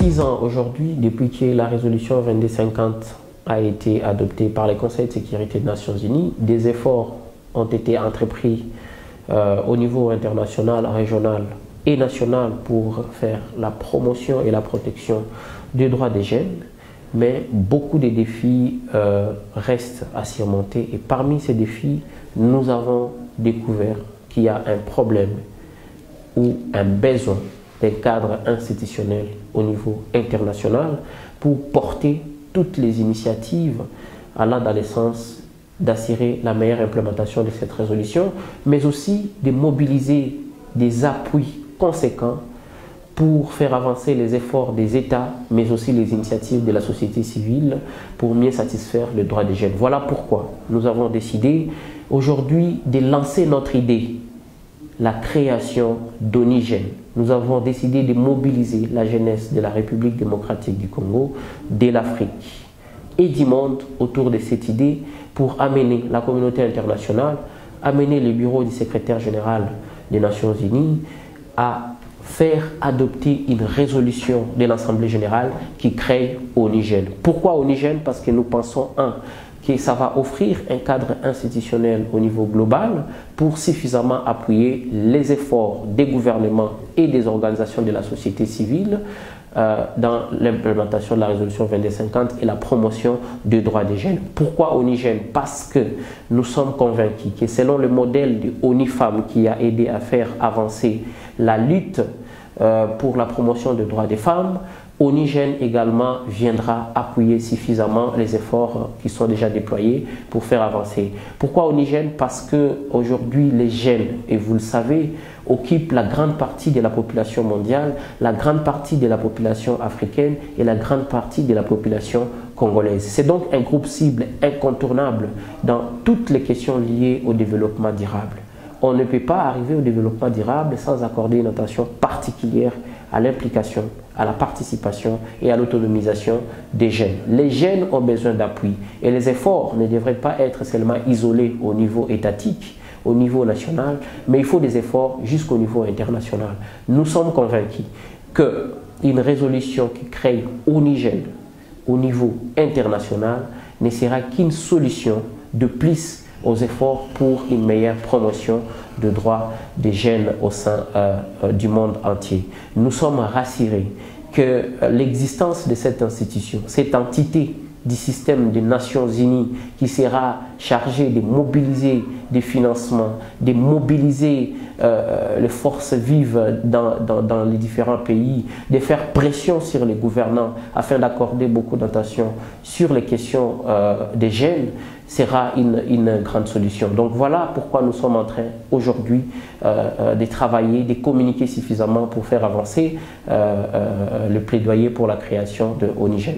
10 ans aujourd'hui, depuis que la résolution 2250 a été adoptée par le Conseil de sécurité des Nations Unies, des efforts ont été entrepris au niveau international, régional et national pour faire la promotion et la protection des droits des jeunes. Mais beaucoup de défis restent à surmonter, et parmi ces défis, nous avons découvert qu'il y a un problème ou un besoin d'un cadre institutionnel au niveau international pour porter toutes les initiatives allant dans le sens d'assurer la meilleure implémentation de cette résolution, mais aussi de mobiliser des appuis conséquents pour faire avancer les efforts des États, mais aussi les initiatives de la société civile pour mieux satisfaire les droits des jeunes. Voilà pourquoi nous avons décidé aujourd'hui de lancer notre idée, la création d'ONIGEN. Nous avons décidé de mobiliser la jeunesse de la République démocratique du Congo, de l'Afrique et du monde autour de cette idée pour amener la communauté internationale, amener le bureau du secrétaire général des Nations Unies à faire adopter une résolution de l'Assemblée générale qui crée ONIGEN. Pourquoi ONIGEN? Parce que nous pensons, que ça va offrir un cadre institutionnel au niveau global pour suffisamment appuyer les efforts des gouvernements et des organisations de la société civile dans l'implémentation de la résolution 2250 et la promotion des droits des jeunes. Pourquoi ONIGEN? Parce que nous sommes convaincus que selon le modèle de ONIFEM qui a aidé à faire avancer la lutte pour la promotion des droits des femmes, ONIGEN également viendra appuyer suffisamment les efforts qui sont déjà déployés pour faire avancer. Pourquoi ONIGEN? Parce qu'aujourd'hui les jeunes, et vous le savez, occupent la grande partie de la population mondiale, la grande partie de la population africaine et la grande partie de la population congolaise. C'est donc un groupe cible incontournable dans toutes les questions liées au développement durable. On ne peut pas arriver au développement durable sans accorder une attention particulière à l'implication, à la participation et à l'autonomisation des jeunes. Les jeunes ont besoin d'appui et les efforts ne devraient pas être seulement isolés au niveau étatique, au niveau national, mais il faut des efforts jusqu'au niveau international. Nous sommes convaincus qu'une résolution qui crée ONIGEN au niveau international ne sera qu'une solution de plus aux efforts pour une meilleure promotion des droits des jeunes au sein du monde entier. Nous sommes rassurés que l'existence de cette institution, cette entité du système des Nations Unies qui sera chargée de mobiliser des financements, de mobiliser les forces vives dans les différents pays, de faire pression sur les gouvernants afin d'accorder beaucoup d'attention sur les questions des jeunes, sera une grande solution. Donc voilà pourquoi nous sommes en train aujourd'hui de travailler, de communiquer suffisamment pour faire avancer le plaidoyer pour la création de ONIGEN.